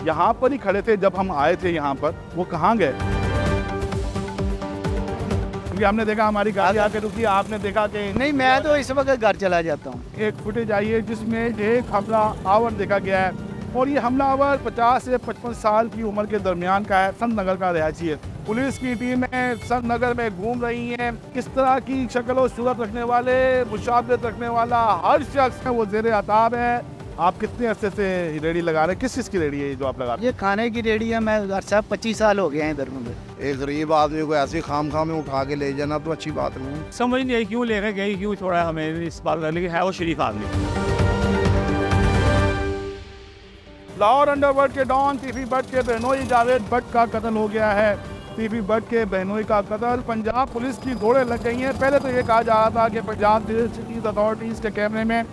यहाँ पर ही खड़े थे जब हम आए थे यहाँ पर, वो कहाँ गए? क्योंकि हमने देखा हमारी गाड़ी आके रुकी, आपने देखा कि नहीं, मैं तो इस वक्त घर चला जाता हूँ। एक फुटेज आई है जिसमें एक हमलावर देखा गया है और ये हमलावर 50 से 55 साल की उम्र के दरमियान का है, संत नगर का रहायशी है। पुलिस की टीमें संत नगर में घूम रही हैं। किस तरह की शक्ल और सूरत रखने वाले, मुशाबहत रखने वाला हर शख्स है वो ज़ेरे अताब है। आप कितने अरसे से रेडी लगा रहे हैं? किस चीज़ की रेडी है जो आप लगा रहे हैं? ये खाने की रेडी है। मैं साहब 25 साल हो गए हैं इधर मुझे। एक गरीब आदमी को ऐसे खाम में उठा के ले जाना तो अच्छी बात नहीं। समझ नहीं आई क्यों लेकर गई, क्यों छोड़ा हमें इस बात का, लेकिन है वो शरीफ आदमी। लाहौर अंडरवर्ल्ड के डॉन टीफी भट्ट के बहनोई जावेद भट्ट का कत्ल हो गया है। टीफी भट्ट के बहनोई का कत्ल, पंजाब पुलिस की दौड़ें लग गई हैं। पहले तो ये कहा जा रहा था कि पंजाब सिटीज अथॉरिटीज़ के कैमरे में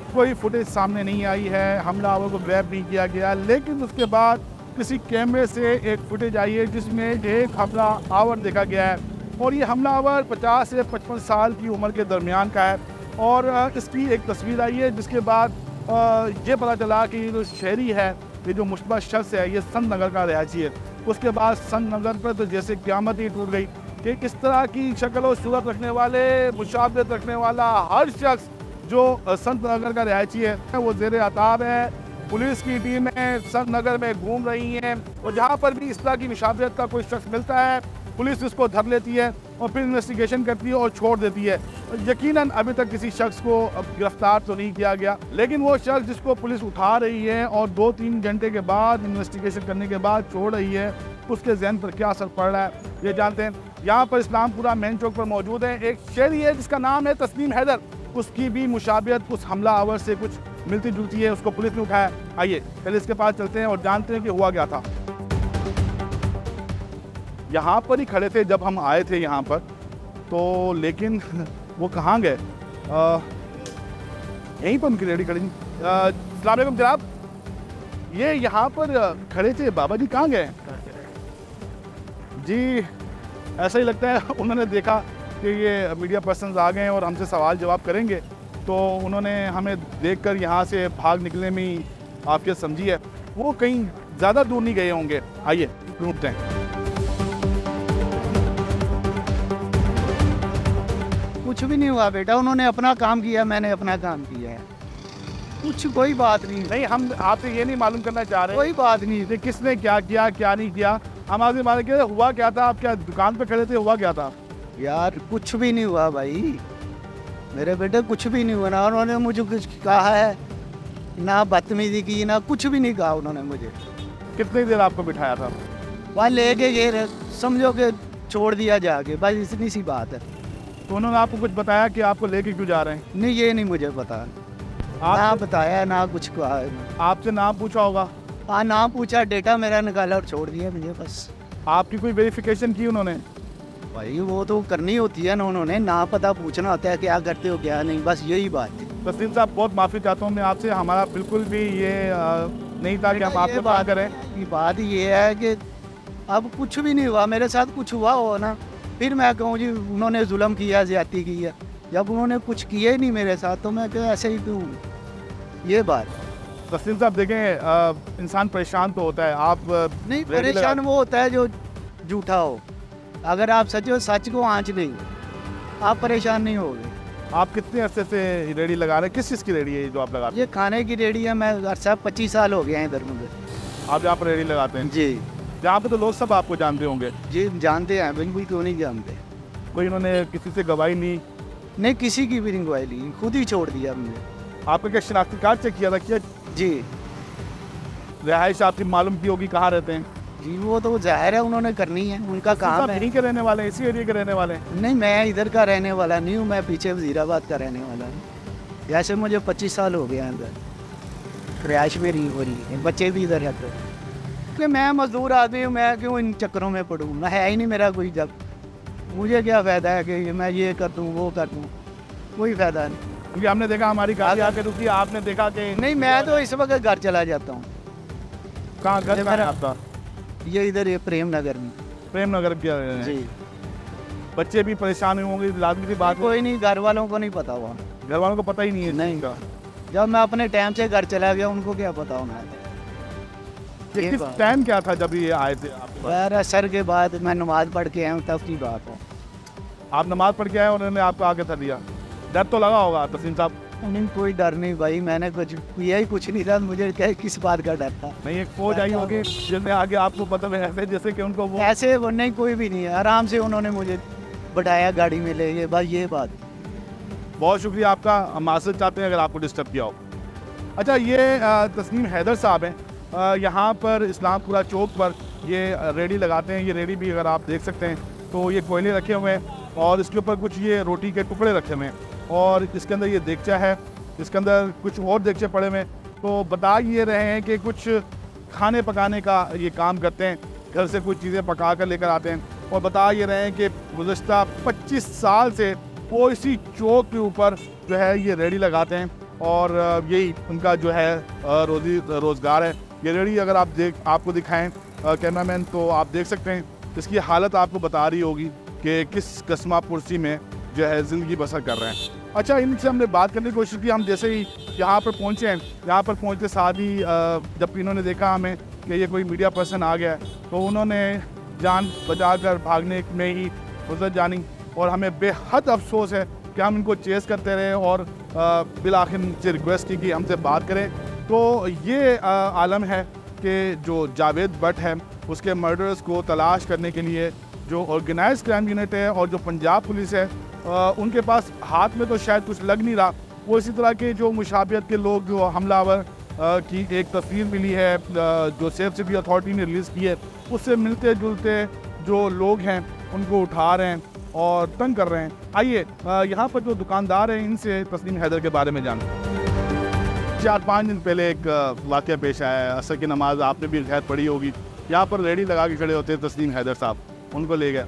कोई फुटेज सामने नहीं आई है, हमलावर को ग्रैब नहीं किया गया, लेकिन उसके बाद किसी कैमरे से एक फुटेज आई है जिसमें एक हमलावर देखा गया है और ये हमलावर 50 से 55 साल की उम्र के दरमियान का है। और इसकी एक तस्वीर आई है जिसके बाद ये पता चला कि जो शहरी है, ये जो मुश्तबा शख्स है, ये संत नगर का रहायशी है। उसके बाद संत नगर पर तो जैसे क़यामत ही टूट गई कि किस तरह की शक्ल और सूरत रखने वाले, मुशाबहत रखने वाला हर शख्स जो संत नगर का रहायशी है वो ज़ेरे अताब है। पुलिस की टीमें संत नगर में घूम रही हैं और जहाँ पर भी इस तरह की मुशाबहत का कोई शख्स मिलता है, पुलिस उसको धर लेती है और फिर इन्वेस्टिगेशन करती है और छोड़ देती है। यकीनन अभी तक किसी शख्स को गिरफ्तार तो नहीं किया गया, लेकिन वो शख्स जिसको पुलिस उठा रही है और 2-3 घंटे के बाद इन्वेस्टिगेशन करने के बाद छोड़ रही है, उसके जहन पर क्या असर पड़ रहा है ये जानते हैं। यहाँ पर इस्लामपुरा मेन चौक पर मौजूद है एक शहरी है जिसका नाम है तस्नीम हैदर। उसकी भी मुशाबहत उस हमलावर से कुछ मिलती जुलती है, उसको पुलिस ने उठाया। आइए पहले इसके पास चलते हैं और जानते हैं कि हुआ क्या था। यहाँ पर ही खड़े थे जब हम आए थे यहाँ पर, तो लेकिन वो कहाँ गए? यहीं पर उनकी रेडी खड़ी। अस्सलाम वालेकुम जनाब, ये यहाँ पर खड़े थे, बाबा जी कहाँ गए? जी ऐसा ही लगता है उन्होंने देखा कि ये मीडिया पर्सन्स आ गए हैं और हमसे सवाल जवाब करेंगे, तो उन्होंने हमें देखकर यहाँ से भाग निकलने में ही आपके समझी है वो कहीं ज़्यादा दूर नहीं गए होंगे। आइए ढूंढते हैं। कुछ भी नहीं हुआ बेटा, उन्होंने अपना काम किया, मैंने अपना काम किया है। कुछ कोई बात नहीं। हम आपसे ये नहीं मालूम करना चाह रहे कोई बात नहीं कि किसने क्या किया क्या नहीं किया, हम आपसे मालूम किया हुआ क्या था। आप क्या दुकान पे खड़े थे, हुआ क्या था? यार कुछ भी नहीं हुआ भाई, मेरे बेटे कुछ भी नहीं हुआ। ना उन्होंने मुझे कुछ कहा है, ना बदतमीजी की, ना कुछ भी नहीं कहा उन्होंने मुझे। कितनी देर आपको बिठाया था? वहाँ ले गए, समझो कि छोड़ दिया जाके, बस इतनी सी बात है। तो उन्होंने आपको कुछ बताया कि आपको लेके क्यों जा रहे हैं? नहीं, ये नहीं मुझे पता, ना बताया ना कुछ कहा। आपसे नाम पूछा होगा? हाँ नाम पूछा, डेटा मेरा निकाला और छोड़ दिया मुझे बस। आपकी कोई वेरिफिकेशन की उन्होंने? भाई वो तो करनी होती है ना, उन्होंने ना पता पूछना होता है क्या करते हो क्या नहीं, बस यही बात है। तस्लीम साहब बहुत माफ़ी चाहता हूँ मैं आपसे, हमारा बिल्कुल भी ये नहीं था कि हम आपसे बात करें। बात ये है कि अब कुछ भी नहीं हुआ, मेरे साथ कुछ हुआ हो ना फिर मैं कहूँ जी उन्होंने जुल्म किया, ज्यादती की है। जब उन्होंने कुछ किया ही नहीं मेरे साथ तो मैं क्यों ऐसे ही क्यों, ये बात। तस्लीम साहब देखें, इंसान परेशान तो होता है। आप नहीं, परेशान वो होता है जो झूठा हो। अगर आप सच हो, सच को आँच नहीं, आप परेशान नहीं होगे। आप कितने अरसे से रेडी लगा रहे हैं? किस चीज़ की रेडी है जो आप लगा रहे हैं? ये खाने की रेडी है। मैं साहब 25 साल हो गए हैं इधर मुझे। आप यहाँ पर रेडी लगाते हैं? जी। यहाँ पे तो लोग सब आपको जानते होंगे। जी जानते हैं, बिल्कुल क्यों नहीं जानते। कोई उन्होंने किसी से गवाही ली? नहीं, किसी की भी नहीं गवाही ली, खुद ही छोड़ दिया हमने। आपका क्या शनाख्ती कार्ड चेक किया था क्या? जी। रिहाइश आपकी मालूम की होगी, कहाँ रहते हैं? जी वो तो जाहिर है उन्होंने करनी है, उनका काम है। यहीं के रहने वाले हैं, इसी एरिया के रहने वाले हैं? नहीं, मैं इधर का रहने वाला नहीं हूँ, मैं पीछे वजीराबाद का रहने वाला हूँ। जैसे मुझे 25 साल हो गया इधर, रिहाइश मेरी हो रही है, बच्चे भी इधर रहते हैं। कि मैं मजदूर आदमी हूँ, मैं क्यों इन चक्करों में पड़ूँ? मैं है ही नहीं मेरा कोई, जब मुझे क्या फ़ायदा है कि मैं ये कर दूँ वो कर दूँ, कोई फ़ायदा नहीं। क्योंकि हमने देखा हमारी गाड़ी आके रुकी, आपने देखा कि नहीं, मैं तो इस वक्त घर चला जाता हूँ। कहाँ घर है आपका? ये इधर ये प्रेम नगर में। प्रेम नगर क्या? जी। बच्चे भी परेशान होंगे, लाजमी सी बात। कोई नहीं, घर वालों को नहीं पता हुआ। घर वालों को पता ही नहीं है? नहीं, जब मैं अपने टाइम से घर चला गया उनको क्या पता होना है। ये किस टाइम क्या था जब ये आए थे आपके पास? यार असर के बाद मैं नमाज़ पढ़ के आया हूँ, तब की बात है। आप नमाज पढ़ के आए, उन्होंने आपको आगे कर दिया? डर तो लगा होगा तस्लीम साहब? नहीं, कोई डर नहीं भाई, मैंने कुछ किया ही कुछ नहीं था, मुझे क्या किस बात का डर था। नहीं, एक फौज आई होगी जिसने आगे आपको पता है ऐसे जैसे कि उनको वो ऐसे वो नहीं, कोई भी नहीं है, आराम से उन्होंने मुझे बढ़ाया गाड़ी में ले गए, बस ये बात। बहुत शुक्रिया आपका, हम माफ़ी चाहते हैं अगर आपको डिस्टर्ब किया हो। अच्छा, ये तस्नीम हैदर साहब हैं, यहाँ पर इस्लामपुरा चौक पर ये रेडी लगाते हैं। ये रेडी भी अगर आप देख सकते हैं तो ये कोयले रखे हुए हैं और इसके ऊपर कुछ ये रोटी के टुकड़े रखे हुए हैं और इसके अंदर ये देगचा है, इसके अंदर कुछ और देगचे पड़े हुए हैं। तो बता ये रहे हैं कि कुछ खाने पकाने का ये काम करते हैं, घर से कुछ चीज़ें पका कर लेकर आते हैं और बता ये रहे हैं कि गुज़श्ता 25 साल से वो इसी चौक के ऊपर जो है ये रेडी लगाते हैं और यही उनका जो है रोज़गार है। ये रेडी अगर आप आपको दिखाएं कैमरामैन, तो आप देख सकते हैं इसकी हालत आपको बता रही होगी कि किस कस्मा पुरसी में जो है ज़िंदगी बसर कर रहे हैं। अच्छा, इनसे हमने बात करने की कोशिश की। हम जैसे ही यहाँ पर पहुँचे हैं, यहाँ पर पहुँचते साथ ही जब इन्होंने देखा हमें कि ये कोई मीडिया पर्सन आ गया है, तो उन्होंने जान बचा कर भागने में ही गुजर जानी और हमें बेहद अफसोस है कि हम इनको चेस करते रहे और बिलाखिर इनसे रिक्वेस्ट की कि हमसे बात करें। तो ये आलम है कि जो जावेद भट्ट है उसके मर्डर्स को तलाश करने के लिए जो ऑर्गेनाइज क्राइम यूनिट है और जो पंजाब पुलिस है, उनके पास हाथ में तो शायद कुछ लग नहीं रहा। वो इसी तरह के जो मुशाबियत के लोग, जो हमलावर की एक तस्वीर मिली है जो सेफ सिटी अथॉरिटी ने रिलीज़ की है, उससे मिलते जुलते जो लोग हैं उनको उठा रहे हैं और तंग कर रहे हैं। आइए यहाँ पर जो दुकानदार हैं इनसे तस्लीम हैदर के बारे में जानते हैं। 4-5 दिन पहले एक वाक़या पेश आया है, असर की नमाज आपने भी खैर पढ़ी होगी। यहाँ पर रेडी लगा के खड़े होते हैं तस्लीम हैदर साहब, उनको ले गए।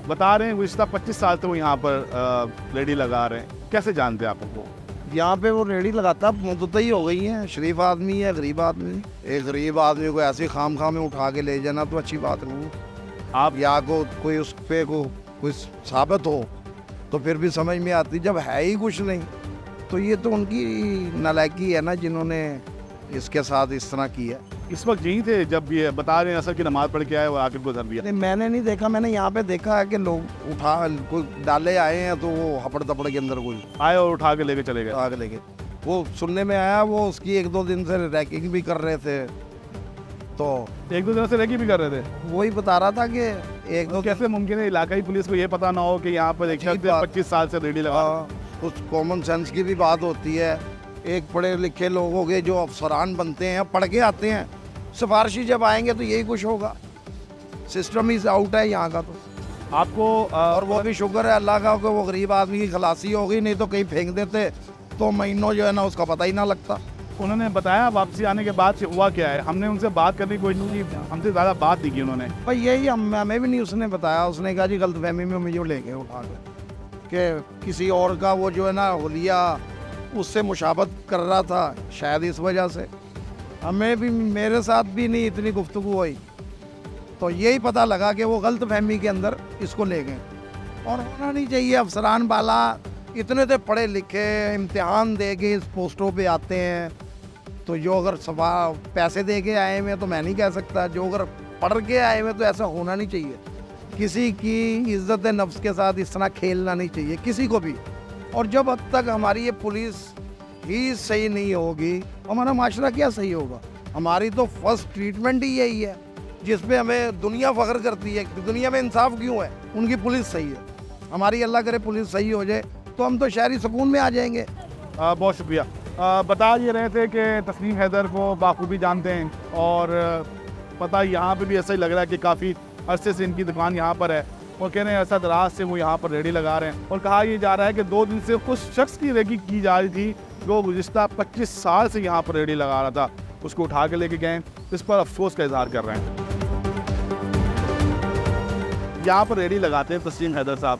बता रहे हैं गुज़श्ता 25 साल से वो यहाँ पर रेडी लगा रहे हैं। कैसे जानते हैं आप उनको? यहाँ पे वो रेडी लगाता मुद्दत ही हो गई है। शरीफ आदमी है, गरीब आदमी। एक गरीब आदमी को ऐसे खाम में उठा के ले जाना तो अच्छी बात नहीं। आप या को कोई उस पे को कुछ साबित हो तो फिर भी समझ में आती, जब है ही कुछ नहीं तो ये तो उनकी नालायकी है ना जिन्होंने इसके साथ इस तरह किया। इस वक्त यहीं थे जब ये बता रहे हैं असर की नमाज पढ़ के आए और आखिर गुजर दिया? नहीं, मैंने नहीं देखा, मैंने यहाँ पे देखा है कि लोग उठा कोई डाले आए हैं तो वो हपड़ तपड़ के अंदर कोई आए और उठा के लेके चले गए। उठा के लेके वो सुनने में आया वो उसकी 1-2 दिन से रैकिंग भी कर रहे थे, तो 1-2 दिन से रेकी भी कर रहे थे। वही बता रहा था कि 1-2 कैसे मुमकिन है इलाकाई पुलिस को ये पता ना हो कि यहाँ पर एक शख्स 25 साल से रेडी लगा। कुछ कॉमन सेंस की भी बात होती है। एक पढ़े लिखे लोग हो गए जो अफसरान बनते हैं, पढ़ के आते हैं, सिफारशी जब आएंगे तो यही कुछ होगा। सिस्टम ही आउट है यहाँ का। तो आपको और वो भी शुक्र है अल्लाह का कि वो गरीब आदमी की खलासी होगी, नहीं तो कहीं फेंक देते तो महीनों जो है ना उसका पता ही ना लगता। उन्होंने बताया वापसी आने के बाद से हुआ क्या है? हमने उनसे बात करने की कोशिश नहीं की, हमसे ज़्यादा बात नहीं की उन्होंने। भाई यही हमें भी नहीं उसने बताया। उसने कहा जी गलतफहमी में मुझे ले गए उठा के किसी और का वो जो है ना हुलिया उससे मुशाबत कर रहा था, शायद इस वजह से। हमें भी, मेरे साथ भी नहीं इतनी गुफ्तगू हुई, तो यही पता लगा कि वो गलतफहमी के अंदर इसको ले गए। और होना नहीं चाहिए। अफसरान बाला इतने तो पढ़े लिखे इम्तिहान दे के इस पोस्टों पे आते हैं, तो जो अगर पैसे दे के आए हुए तो मैं नहीं कह सकता, जो अगर पढ़ के आए हुए तो ऐसा होना नहीं चाहिए। किसी की इज्जत नफ्स के साथ इस तरह खेलना नहीं चाहिए किसी को भी। और जब हद तक हमारी ये पुलिस ही सही नहीं होगी, हमारा माशरा क्या सही होगा? हमारी तो फर्स्ट ट्रीटमेंट ही यही है जिसपे हमें दुनिया फ़ख्र करती है कि दुनिया में इंसाफ क्यों है, उनकी पुलिस सही है। हमारी अल्लाह करे पुलिस सही हो जाए तो हम तो शहरी सुकून में आ जाएंगे। बहुत शुक्रिया। बता ये रहे थे कि तस्लीम हैदर को बाखूबी जानते हैं और पता यहाँ पे भी ऐसा ही लग रहा है कि काफ़ी अरसे से इनकी दुकान यहाँ पर है और कह रहे हैं ऐसा दराज से वो यहाँ पर रेडी लगा रहे हैं। और कहा यह जा रहा है कि 2 दिन से उस शख्स की रेकी की जा रही थी जो गुज़िश्ता 25 साल से यहाँ पर रेडी लगा रहा था, उसको उठा के लेके गए। इस पर अफसोस का इजहार कर रहे हैं। यहाँ पर रेडी लगाते हैं तस्लीम हैदर साहब,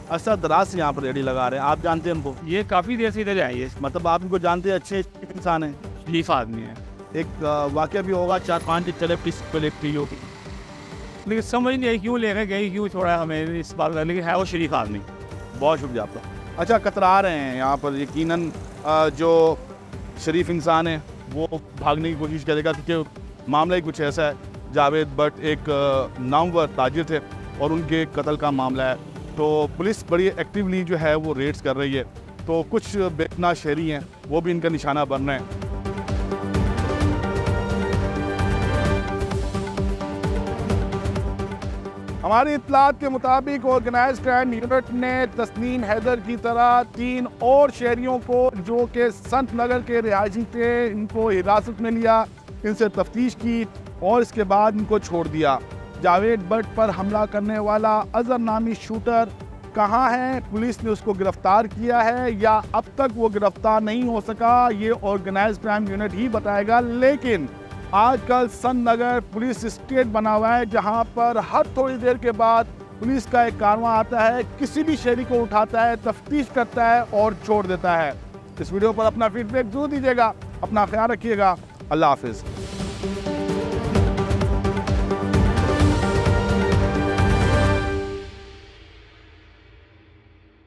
अरसा दराज से यहाँ पर रेडी लगा रहे हैं। आप जानते हैं उनको? ये काफ़ी देर से इधर आए हैं। मतलब आप इनको जानते हैं? अच्छे इंसान हैं, शरीफ आदमी है। एक वाक़या भी होगा 4-5 दिन चले पुलिस होगी, लेकिन समझ नहीं आई क्यों ले गए, क्यों छोड़ा हमें इस बात। लेकिन है वो शरीफ आदमी। बहुत शुक्रिया आपका। अच्छा, कतरा रहे हैं यहाँ पर। यकीनन जो शरीफ इंसान है वो भागने की कोशिश करेगा क्योंकि मामला ही कुछ ऐसा है। जावेद भट्ट एक नामवर ताजिर थे और उनके कत्ल का मामला है। तो पुलिस बड़ी एक्टिवली जो है वो रेड्स कर रही है। तो कुछ बेपनाह शहरी हैं वो भी इनका निशाना बन रहे हैं। हमारी इत्तलात के मुताबिक ऑर्गेनाइज्ड क्राइम यूनिट ने तस्नीम हैदर की तरह 3 और शहरियों को जो कि संत नगर के रिहायशी थे इनको हिरासत में लिया, इनसे तफ्तीश की और इसके बाद इनको छोड़ दिया। जावेद भट्ट पर हमला करने वाला अजहर नामी शूटर कहाँ है? पुलिस ने उसको गिरफ्तार किया है या अब तक वो गिरफ्तार नहीं हो सका, ये ऑर्गेनाइज्ड क्राइम यूनिट ही बताएगा। लेकिन आजकल संत नगर पुलिस स्टेट बना हुआ है जहां पर हर थोड़ी देर के बाद पुलिस का एक कारवां आता है, किसी भी शहरी को उठाता है, तफ्तीश करता है और छोड़ देता है। इस वीडियो पर अपना फीडबैक जरूर दीजिएगा। अपना ख्याल रखिएगा। अल्लाह हाफिज़।